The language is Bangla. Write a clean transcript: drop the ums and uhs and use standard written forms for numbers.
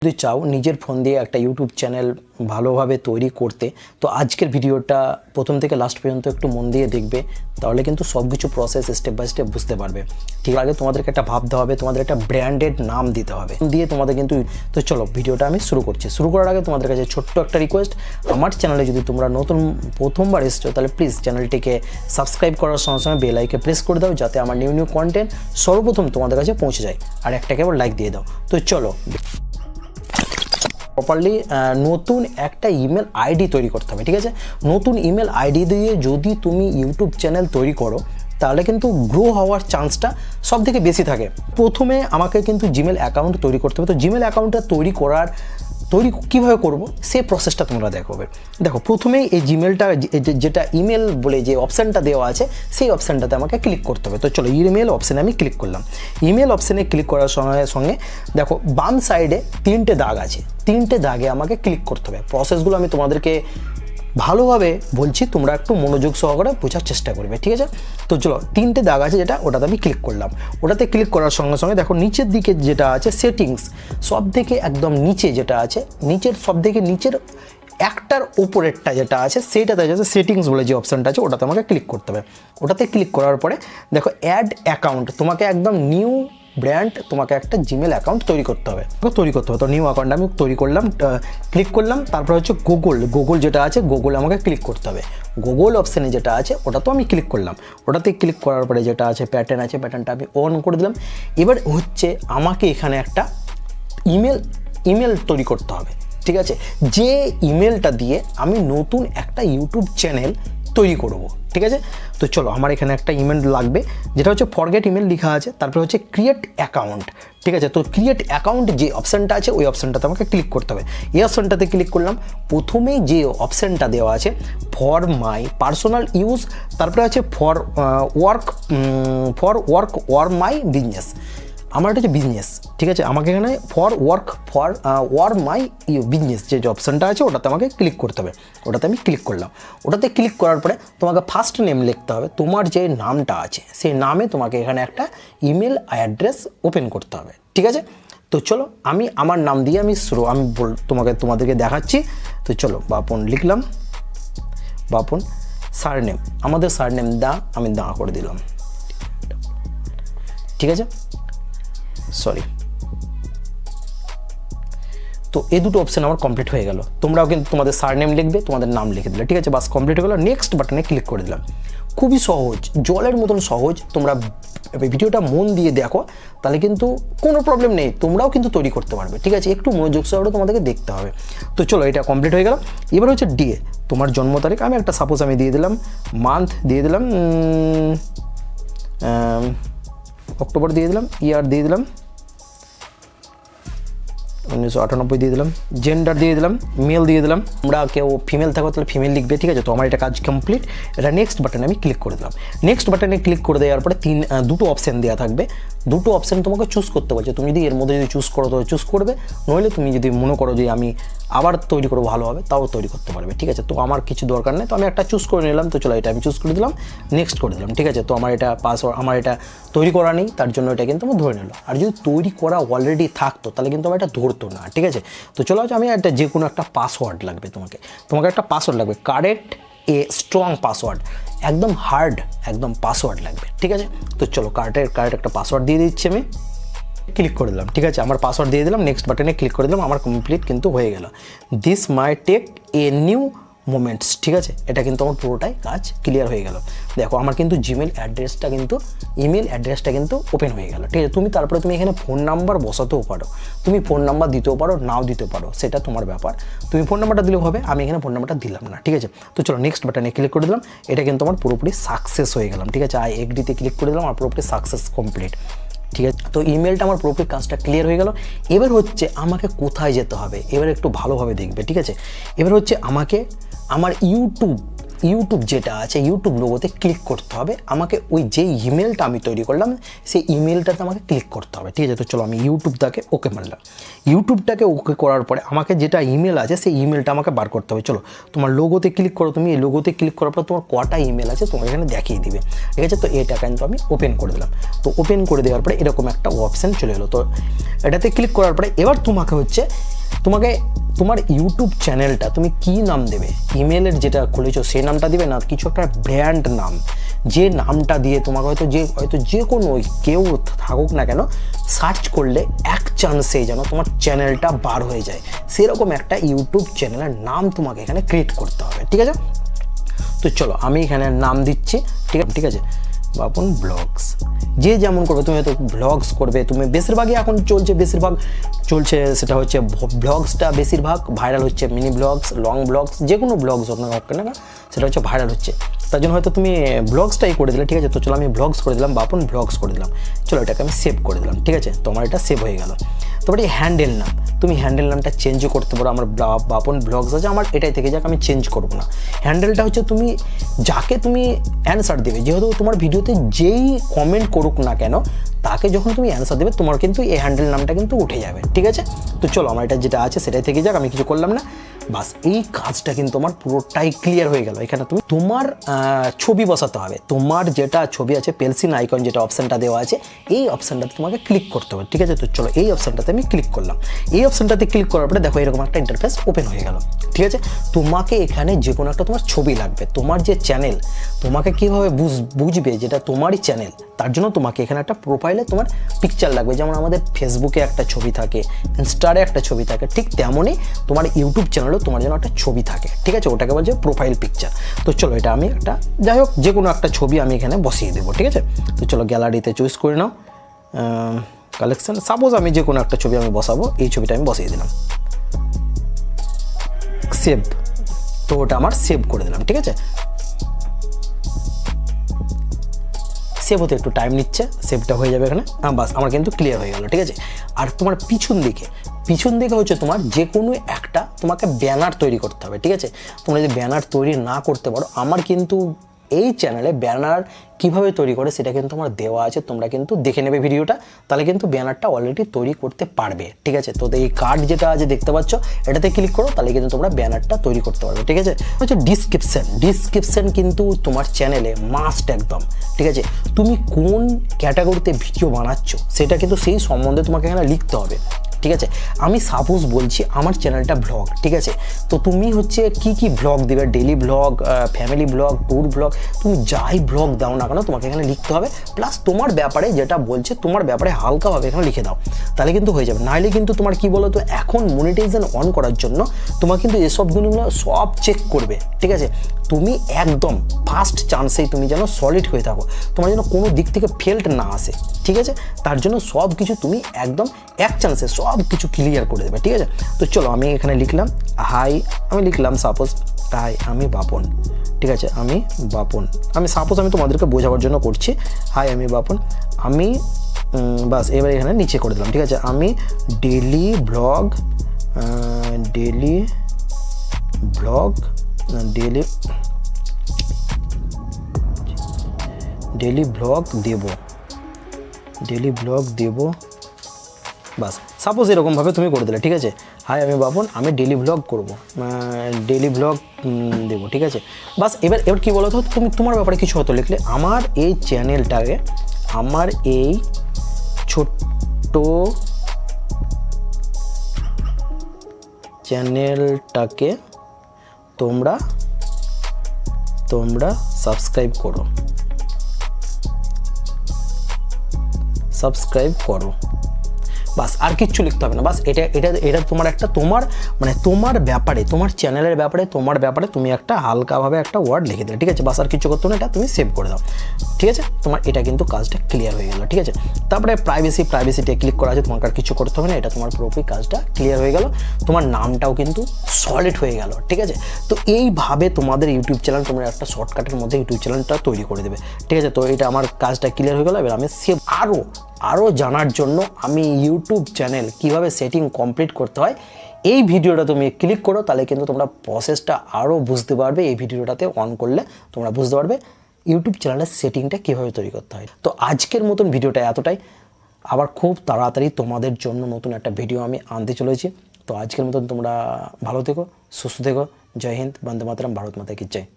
যদি চাও নিজের ফোন দিয়ে একটা ইউটিউব চ্যানেল ভালোভাবে তৈরি করতে, তো আজকের ভিডিওটা প্রথম থেকে লাস্ট পর্যন্ত একটু মন দিয়ে দেখবে, তাহলে কিন্তু সব কিছু প্রসেস স্টেপ বাই স্টেপ বুঝতে পারবে। ঠিক আগে তোমাদেরকে একটা ভাবতে হবে, তোমাদের একটা ব্র্যান্ডেড নাম দিতে হবে, দিয়ে তোমাদের কিন্তু। তো চলো ভিডিওটা আমি শুরু করছি। শুরু করার আগে তোমাদের কাছে ছোট্ট একটা রিকোয়েস্ট, আমার চ্যানেলে যদি তোমরা নতুন প্রথমবার এসছো তাহলে প্লিজ চ্যানেলটিকে সাবস্ক্রাইব করার সঙ্গে সঙ্গে বেল আইকনে প্রেস করে দাও, যাতে আমার নিউ কন্টেন্ট সর্বপ্রথম তোমাদের কাছে পৌঁছে যায়। আর একটা কেবল লাইক দিয়ে দাও। তো চলো প্রপারলি নতুন একটা ইমেল আইডি তৈরি করতে হবে। ঠিক আছে, নতুন ইমেল আইডি দিয়ে যদি তুমি ইউটিউব চ্যানেল তৈরি করো তাহলে কিন্তু গ্রো হওয়ার চান্সটা সব থেকে বেশি থাকে। প্রথমে আমাকে কিন্তু জিমেল অ্যাকাউন্ট তৈরি করতে হবে। তো জিমেল অ্যাকাউন্টটা তৈরি কীভাবে করব সেই প্রসেসটা তোমরা দেখো প্রথমেই এই জিমেলটা যেটা ইমেল বলে যে অপশানটা দেওয়া আছে সেই অপশানটাতে আমাকে ক্লিক করতে হবে। তো চলো ইমেল অপশানে আমি ক্লিক করলাম। ইমেল অপশানে ক্লিক করার সঙ্গে সঙ্গে দেখো বাম সাইডে 3টে দাগ আছে, 3টে দাগে আমাকে ক্লিক করতে হবে। প্রসেসগুলো আমি তোমাদেরকে ভালোভাবে বলছি, তোমরা একটু মনোযোগ সহকারে বোঝার চেষ্টা করবে। ঠিক আছে, তো চলো 3টে দাগ আছে যেটা, ওটাতে আমি ক্লিক করলাম। ওটাতে ক্লিক করার সঙ্গে সঙ্গে দেখো নিচের দিকে যেটা আছে সেটিংস, সব থেকে একদম নিচে যেটা আছে, সব থেকে নিচের একটার ওপরেরটা যেটা আছে সেইটাতে আছে সেটিংস বলে যে অপশানটা আছে, ওটাতে আমাকে ক্লিক করতে হবে। ওটাতে ক্লিক করার পরে দেখো অ্যাড অ্যাকাউন্ট, তোমাকে একদম নিউ ব্র্যান্ড তোমাকে একটা জিমেল অ্যাকাউন্ট তৈরি করতে হবে। তো নিউ অ্যাকাউন্ট আমি তৈরি করলাম, ক্লিক করলাম। তারপর হচ্ছে গুগল যেটা আছে, গুগল আমাকে ক্লিক করতে হবে। গুগল অপশানে যেটা আছে ওটা তো আমি ক্লিক করলাম। ওটাতে ক্লিক করার পরে যেটা আছে প্যাটার্ন আছে, প্যাটার্নটা আমি অন করে দিলাম। এবার হচ্ছে আমাকে এখানে একটা ইমেল তৈরি করতে হবে। ঠিক আছে, যে ইমেলটা দিয়ে আমি নতুন একটা ইউটিউব চ্যানেল তৈরি করব। ঠিক আছে, তো চলো আমার এখানে একটা ইমেল লাগবে, যেটা হচ্ছে ফরগেট ইমেল লেখা আছে। তারপরে হচ্ছে ক্রিয়েট অ্যাকাউন্ট। ঠিক আছে, তো ক্রিয়েট অ্যাকাউন্ট যে অপশানটা আছে ওই অপশানটাতে আমাকে ক্লিক করতে হবে। এই অপশানটাতে ক্লিক করলাম। প্রথমেই যে অপশানটা দেওয়া আছে ফর মাই পার্সোনাল ইউজ, তারপরে আছে ফর ওয়ার্ক মাই বিজনেস। আমার এটা হচ্ছে বিজনেস। ঠিক আছে, আমাকে এখানে ওয়ার মাই বিজনেস যে অপশানটা আছে ওটাতে আমাকে ক্লিক করতে হবে। ওটাতে আমি ক্লিক করলাম। ওটাতে ক্লিক করার পরে তোমাকে ফার্স্ট নেম লিখতে হবে, তোমার যে নামটা আছে সেই নামে তোমাকে এখানে একটা ইমেল অ্যাড্রেস ওপেন করতে হবে। ঠিক আছে, তো চলো আমি আমার নাম দিয়ে তোমাদেরকে দেখাচ্ছি। তো চলো বাপন লিখলাম, বাপন সারনেম, আমাদের সারনেম আমি করে দিলাম। ঠিক আছে, সরি। তো এই দুটো অপশান আমার কমপ্লিট হয়ে গেল। তোমরাও কিন্তু তোমাদের সারনেম লিখবে, তোমাদের নাম লিখে দিলে। ঠিক আছে, বাস কমপ্লিট হয়ে গেল। নেক্সট বাটনে ক্লিক করে দিলাম। খুবই সহজ, জলের মতন সহজ। তোমরা ভিডিওটা মন দিয়ে দেখো, তাহলে কিন্তু কোনো প্রবলেম নেই, তোমরাও কিন্তু তৈরি করতে পারবে। ঠিক আছে, একটু মনোযোগ সহকারে তোমাদেরকে দেখতে হবে। তো চলো এটা কমপ্লিট হয়ে গেল। এবার হচ্ছে ডে, তোমার জন্ম তারিখ। আমি একটা সাপোজ আমি দিয়ে দিলাম, মান্থ দিয়ে দিলাম অক্টোবর দিয়ে দিলাম, ইয়ার দিয়ে দিলাম 1998 দিয়ে দিলাম, জেন্ডার দিয়ে দিলাম, মেল দিয়ে দিলাম। আমরা কেউ ফিমেল থাকো তাহলে ফিমেল লিখবে। ঠিক আছে, তো আমার এটা কাজ কমপ্লিট। এটা নেক্সট বাটনে আমি ক্লিক করে দিলাম। নেক্সট বাটনে ক্লিক করে দেওয়ার পরে দুটো অপশান দেওয়া থাকবে। দুটো অপশান তোমাকে চুজ করতে বলছে। তুমি যদি এর মধ্যে চুজ করো তো চুজ করবে, নইলে তুমি যদি মনে করো যে আমি আবার তৈরি করবো ভালোভাবে, তাও তৈরি করতে পারবে। ঠিক আছে, তো আমার কিছু দরকার নেই, তো আমি একটা চুজ করে নিলাম। তো চলো এটা আমি চুজ করে দিলাম, নেক্সট করে দিলাম। ঠিক আছে, তো আমার এটা পাসওয়ার্ড, আমার এটা তৈরি করা নেই, তার জন্য এটা কিন্তু আমার ধরে নিল। আর যদি তৈরি করা অলরেডি থাকতো তাহলে কিন্তু আমার এটা ধরতো না। ঠিক আছে, তো চলো আমি একটা যে কোনো একটা পাসওয়ার্ড লাগবে, তোমাকে একটা পাসওয়ার্ড লাগবে, কারেক্ট স্ট্রং পাসওয়ার্ড, একদম হার্ড একদম পাসওয়ার্ড লাগবে। ঠিক আছে, তো চলো কারেক্ট একটা পাসওয়ার্ড দিয়ে দিচ্ছি, আমি ক্লিক করে দিলাম। ঠিক আছে, আমার পাসওয়ার্ড দিয়ে দিলাম, নেক্সট বাটনে ক্লিক করে দিলাম। আমার কমপ্লিট কিন্তু হয়ে গেল। This my take a new moments. ঠিক আছে, এটা কিন্তু আমার পুরোটাই কাজ ক্লিয়ার হয়ে গেল। দেখো আমার কিন্তু ইমেল অ্যাড্রেসটা কিন্তু ওপেন হয়ে গেল। ঠিক আছে, তারপরে তুমি এখানে ফোন নাম্বার বসাতেও পারো, তুমি ফোন নাম্বার দিতেও পারো, নাও দিতে পারো, সেটা তোমার ব্যাপার। তুমি ফোন নাম্বারটা দিলেও হবে, আমি এখানে ফোন নাম্বারটা দিলাম না। ঠিক আছে, তো চলো নেক্সট বাটনে ক্লিক করে দিলাম। এটা কিন্তু আমার পুরোপুরি সাকসেস হয়ে গেলাম। ঠিক আছে, এগ্রিতে ক্লিক করে দিলাম, আমার পুরোপুরি সাকসেস কমপ্লিট। ঠিক আছে, তো ইমেলটা আমার পুরোপুরি কাজটা ক্লিয়ার হয়ে গেল। এবার হচ্ছে আমাকে কোথায় যেতে হবে, এবার একটু ভালোভাবে দেখবে। ঠিক আছে, এবার হচ্ছে আমাকে আমার ইউটিউব ইউটিউব যেটা আছে ইউটিউব লোগোতে ক্লিক করতে হবে, আমাকে ওই যে ইমেলটা আমি তৈরি করলাম সেই ইমেলটাতে আমাকে ক্লিক করতে হবে, ঠিক আছে। তো চলো আমি ইউটিউবটাকে ওকে মারলাম। ইউটিউবটাকে ওকে করার পরে আমাকে যেটা ইমেল আছে সেই ইমেলটা আমাকে বার করতে হবে। চলো তোমার লোগোতে ক্লিক করো, তুমি এই লোগোতে ক্লিক করার পর তোমার কটা ইমেল আছে তোমার এখানে দেখিয়ে দিবে, ঠিক আছে। তো এটা কিন্তু আমি ওপেন করে দিলাম। তো ওপেন করে দেওয়ার পরে এরকম একটা অপশান চলে এলো। তো এটাতে ক্লিক করার পরে এবার তোমাকে তোমার ইউটিউব চ্যানেলটা তুমি কি নাম দেবে, ইমেলের যেটা খুলেছো সেই নামটা দিবে না কিছু একটা ব্র্যান্ড নাম, যে নামটা দিয়ে তোমাকে হয়তো যে কোনো কেউ থাকুক না কেন সার্চ করলে এক চান্সেই যেন তোমার চ্যানেলটা বার হয়ে যায়, সেরকম একটা ইউটিউব চ্যানেলের নাম তোমাকে এখানে ক্রিয়েট করতে হবে, ঠিক আছে। তো চলো আমি এখানে নাম দিচ্ছি, ঠিক আছে, বাপন ব্লগস। যে যেমন করবে, তুমি হয়তো ব্লগস করবে, তুমি বেশিরভাগই এখন বেশিরভাগ চলছে সেটা হচ্ছে ব্লগসটা বেশিরভাগ ভাইরাল হচ্ছে, মিনি ব্লগস, লং ব্লগস, যে কোনো ব্লগস হোক না সেটা হচ্ছে ভাইরাল হচ্ছে, তার জন্য হয়তো তুমি ব্লগসটাই করে দিলে, ঠিক আছে। তো চলো আমি ব্লগস করে দিলাম, বাপন ব্লগস করে দিলাম। চলো এটাকে আমি সেভ করে দিলাম, ঠিক আছে। তোমার এটা সেভ হয়ে গেল। তারপরে এই হ্যান্ডেল নাম, তুমি হ্যান্ডেল নামটা চেঞ্জও করতে পারো। আমার বাপন ব্লগস আছে, আমার এটাই থেকে যাক, আমি চেঞ্জ করবো না। হ্যান্ডেলটা হচ্ছে তুমি যাকে তুমি অ্যান্সার দেবে, যেহেতু তোমার ভিডিওতে যেই কমেন্ট করুক না কেন তাকে যখন তুমি অ্যান্সার দেবে তোমার কিন্তু এই হ্যান্ডেল নামটা কিন্তু উঠে যাবে, ঠিক আছে। তো চলো আমার এটা যেটা আছে সেটাই থেকে যাক, আমি কিছু করলাম না। বাস এই কাজটা কিন্তু আমার পুরোটাই ক্লিয়ার হয়ে গেল। এখানে তুমি তোমার ছবি বসাতে হবে, তোমার যেটা ছবি আছে পেন্সিল আইকন যেটা অপশানটা দেওয়া আছে এই অপশানটাতে তোমাকে ক্লিক করতে হবে, ঠিক আছে। তো চলো এই অপশানটাতে আমি ক্লিক করলাম। এই অপশানটাতে ক্লিক করার পরে দেখো এরকম একটা ইন্টারফেস ওপেন হয়ে গেল, ঠিক আছে। তোমাকে এখানে যে কোনো একটা তোমার ছবি লাগবে, তোমার যে চ্যানেল তোমাকে কীভাবে বুঝবে যেটা তোমারই চ্যানেল, তার জন্য তোমাকে এখানে একটা প্রোফাইলে তোমার পিকচার লাগবে। যেমন আমাদের ফেসবুকে একটা ছবি থাকে, ইনস্টারে একটা ছবি থাকে, ঠিক তেমনই তোমার ইউটিউব চ্যানেলেও তোমার যেন একটা ছবি থাকে, ঠিক আছে। ওটাকে বলছে প্রোফাইল পিকচার। তো চলো এটা আমি একটা যাই হোক যে কোনো একটা ছবি আমি এখানে বসিয়ে দেবো, ঠিক আছে। তো চলো গ্যালারিতে চুজ করে নাও, কালেকশন, সাপোজ আমি যে কোনো একটা ছবি আমি বসাবো, এই ছবিটা আমি বসিয়ে দিলাম, সেভ। তো ওটা আমার সেভ করে দিলাম, ঠিক আছে। সেভ হতে একটু টাইম নিচ্ছে, সেভটা হয়ে যাবে এখানে, বাস আমার কিন্তু ক্লিয়ার হয়ে গেল, ঠিক আছে। আর তোমার পিছন দিকে হচ্ছে তোমার যে কোনো একটা তোমাকে ব্যানার তৈরি করতে হবে, ঠিক আছে। তোমরা যদি ব্যানার তৈরি না করতে পারো, আমার কিন্তু এই চ্যানেলে ব্যানার কিভাবে তৈরি করে সেটা কিন্তু আমার দেওয়া আছে, তোমরা কিন্তু দেখে নেবে ভিডিওটা, তাহলে কিন্তু ব্যানারটা অলরেডি তৈরি করতে পারবে, ঠিক আছে। তো এই কার্ড যেটা আছে দেখতে পাচ্ছ এটাতে ক্লিক করো, তাহলে কিন্তু তোমরা ব্যানারটা তৈরি করতে পারবে, ঠিক আছে। হচ্ছে ডিসক্রিপশন কিন্তু তোমার চ্যানেলে মাস্ট একদম, ঠিক আছে। তুমি কোন ক্যাটাগরিতে ভিডিও বানাচ্ছ সেটা কিন্তু সেই সম্বন্ধে তোমাকে এখানে লিখতে হবে, ঠিক আছে। আমি সাপোজ বলছি আমার চ্যানেলটা ব্লগ, ঠিক আছে। তো তুমি হচ্ছে কি ব্লগ দিবে, daily blog, family blog, tour blog, তুমি যাই ব্লগ দাও না কেন তোমাকে এখানে লিখতে হবে, প্লাস তোমার ব্যাপারে যেটা বলছে তোমার ব্যাপারে হালকাভাবে এখানে লিখে দাও, তাহলে কিন্তু হয়ে যাবে। নাহলে কিন্তু তোমার কি বলো তো এখন মনিটাইজেশন অন করার জন্য তোমার কিন্তু এসব জিনিসগুলো সব চেক করবে, ঠিক আছে। তুমি একদম ফার্স্ট চান্সেই তুমি যেন সলিড হয়ে থাকো, তোমার যেন কোনো দিক থেকে ফেল্ট না আসে, ঠিক আছে। তার জন্য সব কিছু তুমি একদম এক চান্সে সব কিছু ক্লিয়ার করে দেবে, ঠিক আছে। তো চলো আমি এখানে লিখলাম হাই, আমি লিখলাম সাপোজ হাই আমি বাপন, ঠিক আছে। আমি বাপন, আমি সাপোজ আমি তোমাদেরকে বোঝাবার জন্য করছি, হাই আমি বাপন, আমি বাস এবার এখানে নিচে করে দিলাম, ঠিক আছে। আমি ডেলি ব্লগ দেব, বাস সাপোজ এরকমভাবে তুমি করে দিলে, ঠিক আছে। হাই আমি বাপন, আমি ডেলি ব্লগ করবো, দেবো, ঠিক আছে। বাস এবার কী বলো তো, তুমি তোমার ব্যাপারে কিছু হতো লিখলে, আমার এই ছোট্ট চ্যানেলটাকে তোমরা সাবস্ক্রাইব করো, বাস আর কিচ্ছু লিখতে হবে না। বাস এটা তোমার একটা তোমার ব্যাপারে, তোমার চ্যানেলের ব্যাপারে, তোমার ব্যাপারে তুমি একটা হালকাভাবে একটা ওয়ার্ড লিখে দিলে, ঠিক আছে। বাস আর কিছু করতে না, এটা তুমি সেভ করে দাও, ঠিক আছে। তোমার এটা কিন্তু কাজটা ক্লিয়ার হয়ে গেল, ঠিক আছে। তারপরে প্রাইভেসিতে ক্লিক করা আছে, তোমাকে আর কিছু করতে হবে না, এটা তোমার পুরোপুরি কাজটা ক্লিয়ার হয়ে গেল, তোমার নামটাও কিন্তু সলিড হয়ে গেল, ঠিক আছে। তো এইভাবে তোমাদের ইউটিউব চ্যানেল তোমরা একটা শর্টকাটের মধ্যে ইউটিউব চ্যানেলটা তৈরি করে দেবে, ঠিক আছে। তো এটা আমার কাজটা ক্লিয়ার হয়ে গেল। এবার আমি সেভ আরও জানার জন্য আমি ইউটিউব চ্যানেল কিভাবে সেটিং কমপ্লিট করতে হয় এই ভিডিওটা তুমি ক্লিক করো, তাহলে কিন্তু তোমরা প্রসেসটা আরও বুঝতে পারবে। এই ভিডিওটাতে অন করলে তোমরা বুঝতে পারবে ইউটিউব চ্যানেলের সেটিংটা কীভাবে তৈরি করতে হয়। তো আজকের মতন ভিডিওটা এতটাই, আবার খুব তাড়াতাড়ি তোমাদের জন্য নতুন একটা ভিডিও আমি আনতে চলেছি। তো আজকের মতন তোমরা ভালো থেকো, সুস্থ থেকো। জয় হিন্দ, বন্দে মাতরম, ভারত মাতা কি জয়।